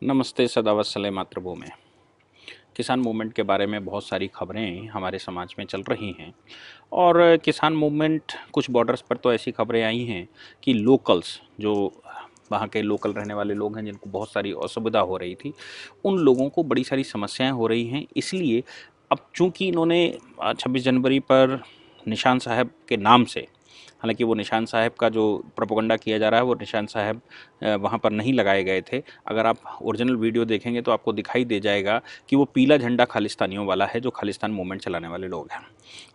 नमस्ते सदावत्सले मातृभूमि। किसान मूवमेंट के बारे में बहुत सारी खबरें हमारे समाज में चल रही हैं और किसान मूवमेंट कुछ बॉर्डर्स पर तो ऐसी खबरें आई हैं कि लोकल्स जो वहाँ के लोकल रहने वाले लोग हैं जिनको बहुत सारी असुविधा हो रही थी, उन लोगों को बड़ी सारी समस्याएं हो रही हैं। इसलिए अब चूंकि इन्होंने 26 जनवरी पर निशान साहब के नाम से, हालांकि वो निशान साहब का जो प्रोपेगेंडा किया जा रहा है वो निशान साहब वहाँ पर नहीं लगाए गए थे। अगर आप ओरिजिनल वीडियो देखेंगे तो आपको दिखाई दे जाएगा कि वो पीला झंडा खालिस्तानियों वाला है जो खालिस्तान मूवमेंट चलाने वाले लोग हैं।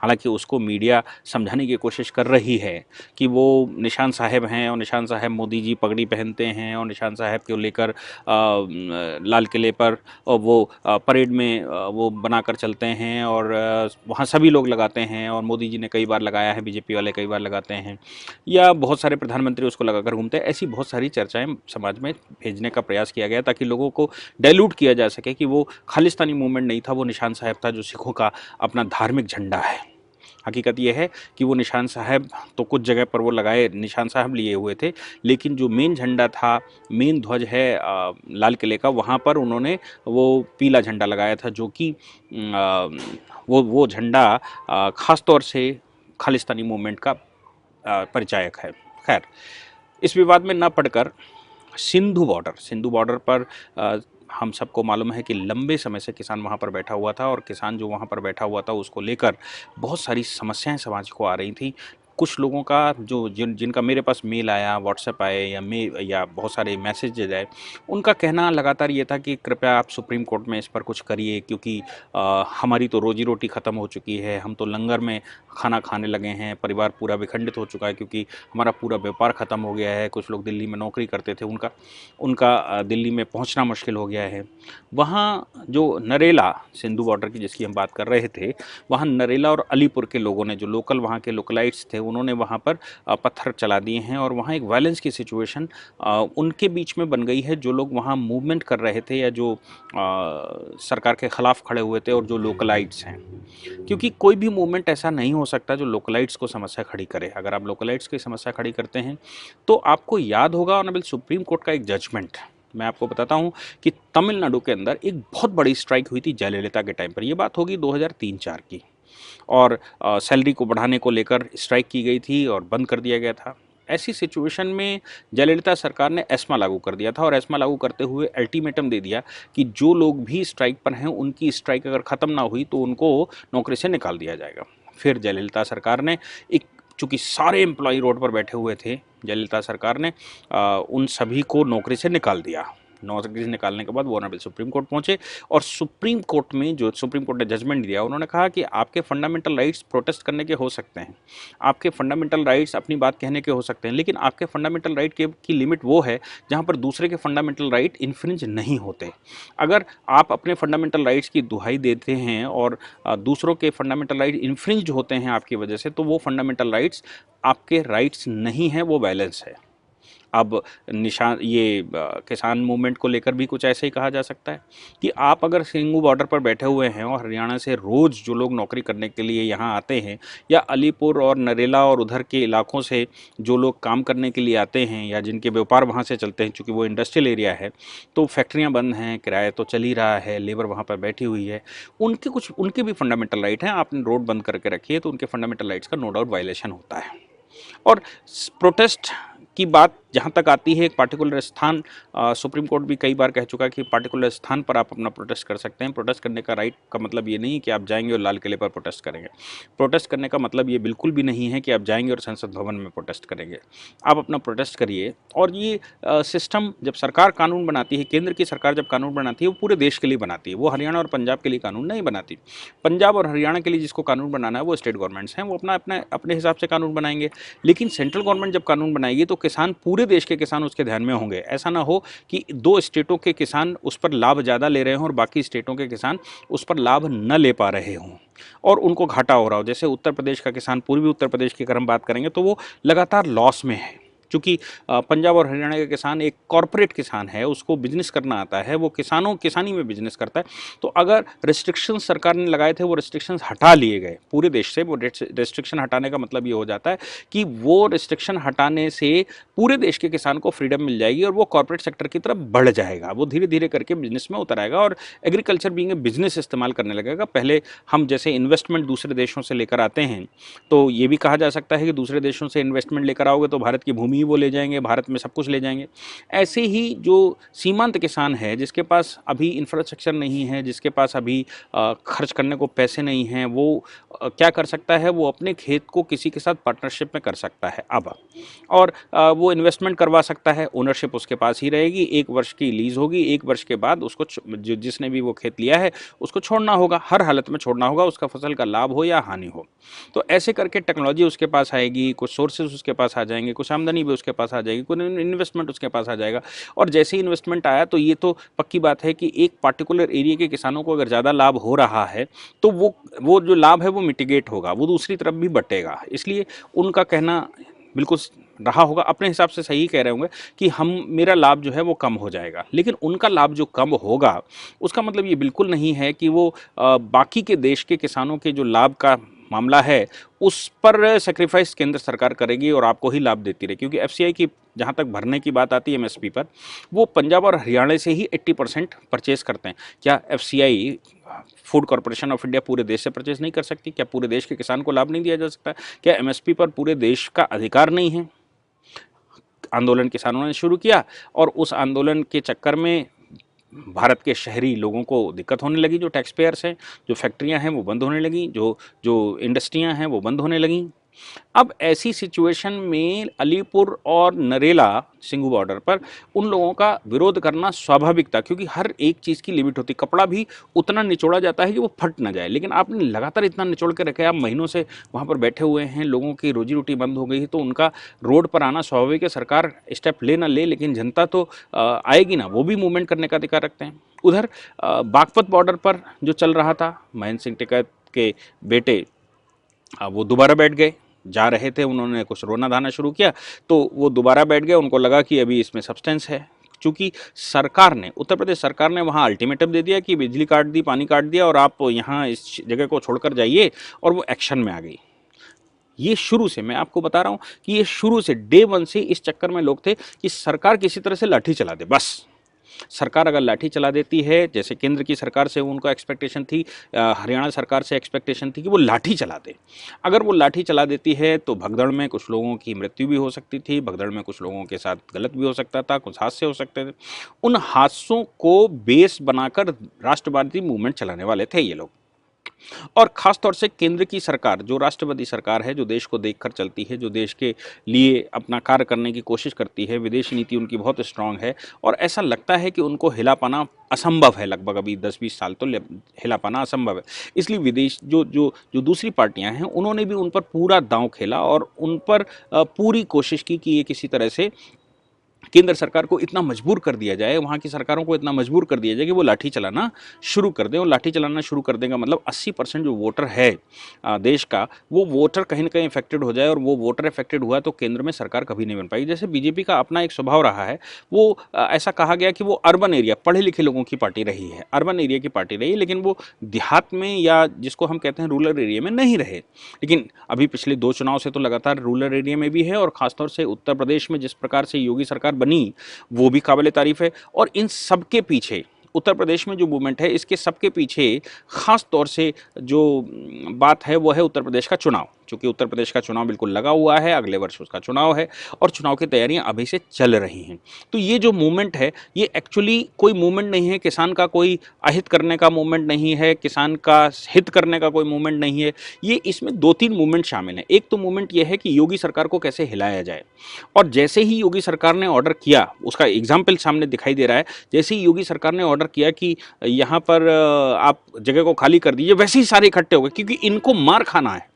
हालांकि उसको मीडिया समझाने की कोशिश कर रही है कि वो निशान साहब हैं और निशान साहब मोदी जी पगड़ी पहनते हैं और निशान साहब को लेकर लाल किले पर और वो परेड में वो बनाकर चलते हैं और वहाँ सभी लोग लगाते हैं और मोदी जी ने कई बार लगाया है, बीजेपी वाले कई बार लगाते हैं या बहुत सारे प्रधानमंत्री उसको लगाकर घूमते हैं। ऐसी बहुत सारी चर्चाएं समाज में भेजने का प्रयास किया गया ताकि लोगों को डाइल्यूट किया जा सके कि वो खालिस्तानी मूवमेंट नहीं था, वो निशान साहब था जो सिखों का अपना धार्मिक झंडा है। हकीकत यह है कि वो निशान साहब तो कुछ जगह पर वो लगाए निशान साहब लिए हुए थे, लेकिन जो मेन झंडा था, मेन ध्वज है लाल किले का, वहाँ पर उन्होंने वो पीला झंडा लगाया था जो कि वो झंडा ख़ास तौर से खालिस्तानी मूवमेंट का परिचायक है। खैर, इस विवाद में न पड़कर सिंधु बॉर्डर पर हम सबको मालूम है कि लंबे समय से किसान वहाँ पर बैठा हुआ था और किसान जो वहाँ पर बैठा हुआ था उसको लेकर बहुत सारी समस्याएं समाज को आ रही थी। कुछ लोगों का जो जिनका मेरे पास मेल आया, व्हाट्सएप आए या बहुत सारे मैसेजेज आए, उनका कहना लगातार ये था कि कृपया आप सुप्रीम कोर्ट में इस पर कुछ करिए क्योंकि हमारी तो रोजी रोटी ख़त्म हो चुकी है, हम तो लंगर में खाना खाने लगे हैं, परिवार पूरा विखंडित हो चुका है क्योंकि हमारा पूरा व्यापार ख़त्म हो गया है। कुछ लोग दिल्ली में नौकरी करते थे, उनका उनका दिल्ली में पहुंचना मुश्किल हो गया है। वहाँ जो नरेला सिंधु बॉर्डर की जिसकी हम बात कर रहे थे, वहाँ नरेला और अलीपुर के लोगों ने, जो लोकल वहाँ के लोकलाइट्स थे, उन्होंने वहाँ पर पत्थर चला दिए हैं और वहाँ एक वायलेंस की सिचुएशन उनके बीच में बन गई है। जो लोग वहाँ मूवमेंट कर रहे थे या जो सरकार के ख़िलाफ़ खड़े हुए थे और जो लोकलाइट्स हैं, क्योंकि कोई भी मूवमेंट ऐसा नहीं हो सकता जो लोकलाइट्स को समस्या खड़ी करे। अगर आप लोकलाइट्स की समस्या खड़ी करते हैं तो आपको याद होगा ऑनरेबल सुप्रीम कोर्ट का एक जजमेंट, मैं आपको बताता हूं कि तमिलनाडु के अंदर एक बहुत बड़ी स्ट्राइक हुई थी जयललिता के टाइम पर। यह बात होगी 2003-4 की, और सैलरी को बढ़ाने को लेकर स्ट्राइक की गई थी और बंद कर दिया गया था। ऐसी सिचुएशन में जयललिता सरकार ने एस्मा लागू कर दिया था और एस्मा लागू करते हुए अल्टीमेटम दे दिया कि जो लोग भी स्ट्राइक पर हैं उनकी स्ट्राइक अगर ख़त्म ना हुई तो उनको नौकरी से निकाल दिया जाएगा। फिर जयललिता सरकार ने एक, चूँकि सारे एम्प्लॉय रोड पर बैठे हुए थे, जयललिता सरकार ने उन सभी को नौकरी से निकाल दिया। नौकरी से निकालने के बाद वो ऑनरेबल सुप्रीम कोर्ट पहुंचे और सुप्रीम कोर्ट में जो सुप्रीम कोर्ट ने जजमेंट दिया, उन्होंने कहा कि आपके फंडामेंटल राइट्स प्रोटेस्ट करने के हो सकते हैं, आपके फंडामेंटल राइट्स अपनी बात कहने के हो सकते हैं, लेकिन आपके फंडामेंटल राइट की लिमिट वो है जहां पर दूसरे के फंडामेंटल राइट इन्फ्रिंज नहीं होते। अगर आप अपने फंडामेंटल राइट्स की दुहाई देते हैं और दूसरों के फंडामेंटल राइट इन्फ्रिंज होते हैं आपकी वजह से, तो वो फंडामेंटल राइट्स आपके राइट्स नहीं हैं, वो बैलेंस है। अब निशान ये किसान मूवमेंट को लेकर भी कुछ ऐसे ही कहा जा सकता है कि आप अगर सिंघू बॉर्डर पर बैठे हुए हैं और हरियाणा से रोज़ जो लोग नौकरी करने के लिए यहाँ आते हैं, या अलीपुर और नरेला और उधर के इलाकों से जो लोग काम करने के लिए आते हैं या जिनके व्यापार वहाँ से चलते हैं, चूँकि वो इंडस्ट्रियल एरिया है तो फैक्ट्रियाँ बंद हैं, किराया तो चल ही रहा है, लेबर वहाँ पर बैठी हुई है, उनके भी फंडामेंटल राइट हैं। आपने रोड बंद करके रखी है तो उनके फंडामेंटल राइट्स का नो डाउट वायलेशन होता है। और प्रोटेस्ट की बात जहाँ तक आती है, एक पार्टिकुलर स्थान, सुप्रीम कोर्ट भी कई बार कह चुका है कि पार्टिकुलर स्थान पर आप अपना प्रोटेस्ट कर सकते हैं। प्रोटेस्ट करने का राइट का मतलब ये नहीं है कि आप जाएंगे और लाल किले पर प्रोटेस्ट करेंगे। प्रोटेस्ट करने का मतलब ये बिल्कुल भी नहीं है कि आप जाएंगे और संसद भवन में प्रोटेस्ट करेंगे। आप अपना प्रोटेस्ट करिए। और ये सिस्टम जब सरकार कानून बनाती है, केंद्र की सरकार जब कानून बनाती है वो पूरे देश के लिए बनाती है, वो हरियाणा और पंजाब के लिए कानून नहीं बनाती। पंजाब और हरियाणा के लिए जिसको कानून बनाना है वो स्टेट गवर्नमेंट्स हैं, वो अपने हिसाब से कानून बनाएंगे। लेकिन सेंट्रल गवर्नमेंट जब कानून बनाएगी तो किसान, पूरे देश के किसान उसके ध्यान में होंगे। ऐसा ना हो कि दो स्टेटों के किसान उस पर लाभ ज़्यादा ले रहे हों और बाकी स्टेटों के किसान उस पर लाभ न ले पा रहे हों और उनको घाटा हो रहा हो। जैसे उत्तर प्रदेश का किसान, पूर्वी उत्तर प्रदेश की अगर हम बात करेंगे तो वो लगातार लॉस में है। क्योंकि पंजाब और हरियाणा का किसान एक कॉरपोरेट किसान है, उसको बिजनेस करना आता है, वो किसानी में बिजनेस करता है। तो अगर रिस्ट्रिक्शन सरकार ने लगाए थे वो रिस्ट्रिक्शंस हटा लिए गए पूरे देश से, वो रिस्ट्रिक्शन हटाने का मतलब ये हो जाता है कि वो रिस्ट्रिक्शन हटाने से पूरे देश के किसान को फ्रीडम मिल जाएगी और वो कॉर्पोरेट सेक्टर की तरफ बढ़ जाएगा, वो धीरे धीरे करके बिजनेस में उतर आएगा और एग्रीकल्चर बीइंग ए बिजनेस इस्तेमाल करने लगेगा। पहले हम जैसे इन्वेस्टमेंट दूसरे देशों से लेकर आते हैं, तो ये भी कहा जा सकता है कि दूसरे देशों से इन्वेस्टमेंट लेकर आओगे तो भारत की भूमि ही वो ले जाएंगे, भारत में सब कुछ ले जाएंगे। ऐसे ही जो सीमांत किसान है, जिसके पास अभी इंफ्रास्ट्रक्चर नहीं है, जिसके पास अभी खर्च करने को पैसे नहीं हैं, वो क्या कर सकता है, वो अपने खेत को किसी के साथ पार्टनरशिप में कर सकता है अब, और वो इन्वेस्टमेंट करवा सकता है, ओनरशिप उसके पास ही रहेगी, 1 वर्ष की लीज होगी, 1 वर्ष के बाद उसको जिसने भी वो खेत लिया है उसको छोड़ना होगा, हर हालत में छोड़ना होगा, उसका फसल का लाभ हो या हानि हो। तो ऐसे करके टेक्नोलॉजी उसके पास आएगी, कुछ सोर्सेज उसके पास आ जाएंगे, कुछ आमदनी भी उसके पास आ जाएगी, कुछ इन्वेस्टमेंट उसके पास आ जाएगा। और जैसे ही इन्वेस्टमेंट आया तो ये तो पक्की बात है कि एक पार्टिकुलर एरिया के किसानों को अगर ज़्यादा लाभ हो रहा है तो वो जो लाभ है वो मिटिगेट होगा, वो दूसरी तरफ भी बटेगा। इसलिए उनका कहना बिल्कुल रहा होगा, अपने हिसाब से सही कह रहे होंगे कि मेरा लाभ जो है वो कम हो जाएगा, लेकिन उनका लाभ जो कम होगा उसका मतलब ये बिल्कुल नहीं है कि वो बाकी के देश के किसानों के जो लाभ का मामला है उस पर सेक्रीफाइस केंद्र सरकार करेगी और आपको ही लाभ देती रहे। क्योंकि एफसीआई की जहाँ तक भरने की बात आती है एमएसपी पर, वो पंजाब और हरियाणा से ही 80% परचेज करते हैं। क्या FCI food corporation of India पूरे देश से परचेज नहीं कर सकती? क्या पूरे देश के किसान को लाभ नहीं दिया जा सकता? क्या एमएसपी पर पूरे देश का अधिकार नहीं है? आंदोलन किसानों ने शुरू किया और उस आंदोलन के चक्कर में भारत के शहरी लोगों को दिक्कत होने लगी, जो टैक्स पेयर्स हैं, जो फैक्ट्रियां हैं वो बंद होने लगी, जो जो इंडस्ट्रियां हैं वो बंद होने लगीं। अब ऐसी सिचुएशन में अलीपुर और नरेला सिंघू बॉर्डर पर उन लोगों का विरोध करना स्वाभाविक था, क्योंकि हर एक चीज़ की लिमिट होती, कपड़ा भी उतना निचोड़ा जाता है कि वो फट ना जाए, लेकिन आपने लगातार इतना निचोड़ के रखे, आप महीनों से वहाँ पर बैठे हुए हैं, लोगों की रोजी रोटी बंद हो गई है, तो उनका रोड पर आना स्वाभाविक है। सरकार स्टेप ले ना ले, लेकिन जनता तो आएगी ना, वो भी मूवमेंट करने का अधिकार रखते हैं। उधर बागपत बॉर्डर पर जो चल रहा था, महेंद्र सिंह टिकैत के बेटे वो दोबारा बैठ गए, जा रहे थे, उन्होंने कुछ रोना धाना शुरू किया तो वो दोबारा बैठ गए, उनको लगा कि अभी इसमें सब्सटेंस है। चूंकि सरकार ने, उत्तर प्रदेश सरकार ने वहाँ अल्टीमेटम दे दिया कि बिजली काट दी, पानी काट दिया और आप यहाँ इस जगह को छोड़कर जाइए, और वो एक्शन में आ गई। ये शुरू से, मैं आपको बता रहा हूँ कि ये शुरू से डे 1 से इस चक्कर में लोग थे कि सरकार किसी तरह से लाठी चला दे, बस। सरकार अगर लाठी चला देती है, जैसे केंद्र की सरकार से उनको एक्सपेक्टेशन थी, हरियाणा सरकार से एक्सपेक्टेशन थी कि वो लाठी चला दे। अगर वो लाठी चला देती है तो भगदड़ में कुछ लोगों की मृत्यु भी हो सकती थी, भगदड़ में कुछ लोगों के साथ गलत भी हो सकता था, कुछ हादसे हो सकते थे। उन हादसों को बेस बनाकर राष्ट्रवादी मूवमेंट चलाने वाले थे ये लोग। और ख़ास तौर से केंद्र की सरकार, जो राष्ट्रवादी सरकार है, जो देश को देखकर चलती है, जो देश के लिए अपना कार्य करने की कोशिश करती है, विदेश नीति उनकी बहुत स्ट्रांग है, और ऐसा लगता है कि उनको हिला पाना असंभव है, लगभग अभी 10-20 साल तो हिला पाना असंभव है। इसलिए विदेश जो दूसरी पार्टियां हैं, उन्होंने भी उन पर पूरा दांव खेला और उन पर पूरी कोशिश की कि ये किसी तरह से केंद्र सरकार को इतना मजबूर कर दिया जाए, वहाँ की सरकारों को इतना मजबूर कर दिया जाए कि वो लाठी चलाना शुरू कर दें। और लाठी चलाना शुरू कर देगा मतलब 80% जो वोटर है देश का, वो वोटर कहीं ना कहीं इफेक्टेड हो जाए, और वो वोटर इफेक्टेड हुआ तो केंद्र में सरकार कभी नहीं बन पाएगी। जैसे बीजेपी का अपना एक स्वभाव रहा है, वो ऐसा कहा गया कि वो अर्बन एरिया, पढ़े लिखे लोगों की पार्टी रही है, अर्बन एरिया की पार्टी रही है, लेकिन वो देहात में या जिसको हम कहते हैं रूरल एरिया में नहीं रहे। लेकिन अभी पिछले 2 चुनाव से तो लगातार रूरल एरिया में भी है, और ख़ासतौर से उत्तर प्रदेश में जिस प्रकार से योगी सरकार बनी वो भी काबिले तारीफ है। और इन सबके पीछे, उत्तर प्रदेश में जो मूवमेंट है, इसके सबके पीछे खास तौर से जो बात है वो है उत्तर प्रदेश का चुनाव। चूंकि उत्तर प्रदेश का चुनाव बिल्कुल लगा हुआ है, अगले वर्ष उसका चुनाव है और चुनाव की तैयारियां अभी से चल रही हैं। तो ये जो मूवमेंट है, ये एक्चुअली कोई मूवमेंट नहीं है, किसान का कोई अहित करने का मूवमेंट नहीं है, किसान का हित करने का कोई मूवमेंट नहीं है। ये इसमें 2-3 मूवमेंट शामिल हैं। एक तो मूवमेंट ये है कि योगी सरकार को कैसे हिलाया जाए, और जैसे ही योगी सरकार ने ऑर्डर किया, उसका एग्जाम्पल सामने दिखाई दे रहा है, जैसे ही योगी सरकार ने ऑर्डर किया कि यहाँ पर आप जगह को खाली कर दीजिए, वैसे ही सारे इकट्ठे हो गए, क्योंकि इनको मार खाना है।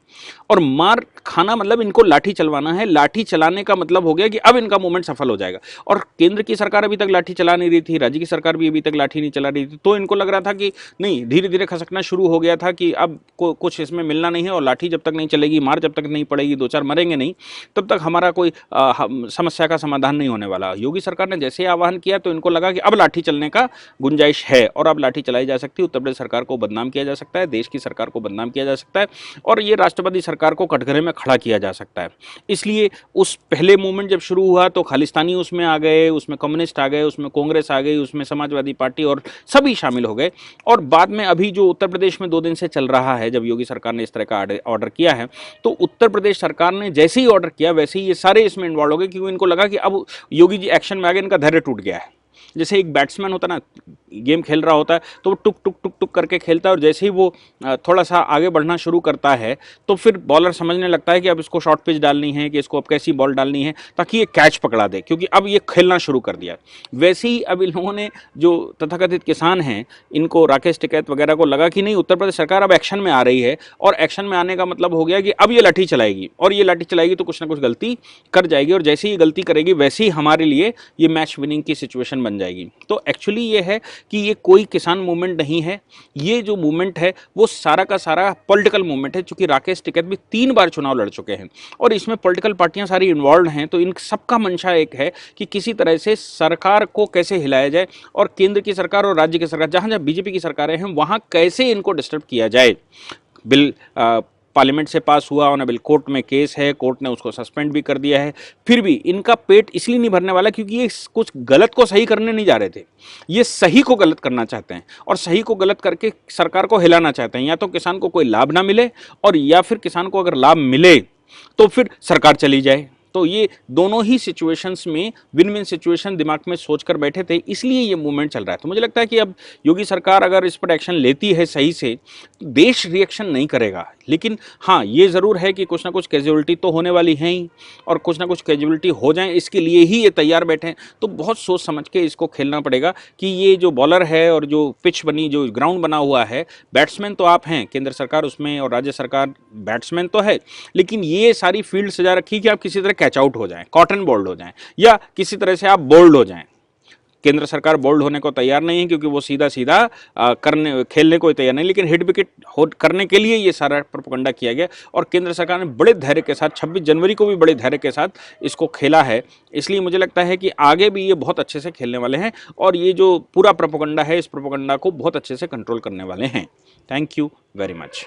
और मार खाना मतलब इनको लाठी चलवाना है। लाठी चलाने का मतलब हो गया कि अब इनका मूवमेंट सफल हो जाएगा। और केंद्र की सरकार अभी तक लाठी चला नहीं रही थी, राज्य की सरकार भी अभी तक लाठी नहीं चला रही थी, तो इनको लग रहा था कि नहीं, धीरे धीरे खसकना शुरू हो गया था कि अब कुछ इसमें मिलना नहीं है, और लाठी जब तक नहीं चलेगी, मार जब तक नहीं पड़ेगी, दो चार मरेंगे नहीं, तब तक हमारा कोई समस्या का समाधान नहीं होने वाला। योगी सरकार ने जैसे आह्वान किया तो इनको लगा कि अब लाठी चलने का गुंजाइश है और अब लाठी चलाई जा सकती है। उत्तर प्रदेश सरकार को बदनाम किया जा सकता है, देश की सरकार को बदनाम किया जा सकता है, और ये राष्ट्रपति सरकार को कटघरे में खड़ा किया जा सकता है। इसलिए उस पहले मूवमेंट जब शुरू हुआ तो खालिस्तानी उसमें आ गए, उसमें कम्युनिस्ट आ गए, उसमें कांग्रेस आ गई, उसमें समाजवादी पार्टी और सभी शामिल हो गए। और बाद में अभी जो उत्तर प्रदेश में 2 दिन से चल रहा है, जब योगी सरकार ने इस तरह का ऑर्डर किया है, तो उत्तर प्रदेश सरकार ने जैसे ही ऑर्डर किया वैसे ही ये सारे इसमें इन्वॉल्व हो गए, क्योंकि इनको लगा कि अब योगी जी एक्शन में आ गए, इनका धैर्य टूट गया है। जैसे एक बैट्समैन होता है ना, गेम खेल रहा होता है तो वो टुक टुक टुक टुक करके खेलता है, और जैसे ही वो थोड़ा सा आगे बढ़ना शुरू करता है तो फिर बॉलर समझने लगता है कि अब इसको शॉर्ट पिच डालनी है, कि इसको अब कैसी बॉल डालनी है ताकि ये कैच पकड़ा दे, क्योंकि अब ये खेलना शुरू कर दिया। वैसे ही अब इन लोगों ने, जो तथाकथित किसान हैं, इनको राकेश टिकैत वगैरह को लगा कि नहीं, उत्तर प्रदेश सरकार अब एक्शन में आ रही है, और एक्शन में आने का मतलब हो गया कि अब ये लाठी चलाएगी, और ये लाठी चलाएगी तो कुछ ना कुछ गलती कर जाएगी, और जैसे ही गलती करेगी वैसे ही हमारे लिए ये मैच विनिंग की सिचुएशन बन जाएगी। तो एक्चुअली ये है कि ये कोई किसान मूवमेंट नहीं है, ये जो मूवमेंट है वो सारा का सारा पॉलिटिकल मूवमेंट है। चूंकि राकेश टिकैत भी 3 बार चुनाव लड़ चुके हैं और इसमें पॉलिटिकल पार्टियां सारी इन्वॉल्व हैं, तो इन सबका मंशा एक है कि किसी तरह से सरकार को कैसे हिलाया जाए, और केंद्र की सरकार और राज्य की सरकार, जहां जहां बीजेपी की सरकारें हैं, वहां कैसे इनको डिस्टर्ब किया जाए। बिल पार्लियामेंट से पास हुआ, और बिल कोर्ट में केस है, कोर्ट ने उसको सस्पेंड भी कर दिया है, फिर भी इनका पेट इसलिए नहीं भरने वाला क्योंकि ये कुछ गलत को सही करने नहीं जा रहे थे, ये सही को गलत करना चाहते हैं, और सही को गलत करके सरकार को हिलाना चाहते हैं। या तो किसान को कोई लाभ ना मिले, और या फिर किसान को अगर लाभ मिले तो फिर सरकार चली जाए। तो ये दोनों ही सिचुएशंस में विन विन सिचुएशन दिमाग में सोचकर बैठे थे, इसलिए ये मूवमेंट चल रहा है। तो मुझे लगता है कि अब योगी सरकार अगर इस पर एक्शन लेती है सही से, तो देश रिएक्शन नहीं करेगा, लेकिन हाँ, ये ज़रूर है कि कुछ ना कुछ कैजुअलिटी तो होने वाली है ही, और कुछ ना कुछ कैजुअलिटी हो जाए इसके लिए ही ये तैयार बैठे हैं। तो बहुत सोच समझ के इसको खेलना पड़ेगा कि ये जो बॉलर है और जो पिच बनी, जो ग्राउंड बना हुआ है, बैट्समैन तो आप हैं, केंद्र सरकार उसमें और राज्य सरकार बैट्समैन तो है, लेकिन ये सारी फील्ड सजा रखी कि आप किसी तरह कैच आउट हो जाएं, कॉटन बोल्ड हो जाएं, या किसी तरह से आप बोल्ड हो जाएं। केंद्र सरकार बोल्ड होने को तैयार नहीं है, क्योंकि वो सीधा सीधा खेलने को तैयार नहीं, लेकिन हिट विकेट करने के लिए ये सारा प्रोपेगेंडा किया गया, और केंद्र सरकार ने बड़े धैर्य के साथ 26 जनवरी को भी बड़े धैर्य के साथ इसको खेला है। इसलिए मुझे लगता है कि आगे भी ये बहुत अच्छे से खेलने वाले हैं, और ये जो पूरा प्रोपेगेंडा है, इस प्रोपेगेंडा को बहुत अच्छे से कंट्रोल करने वाले हैं। Thank you very much.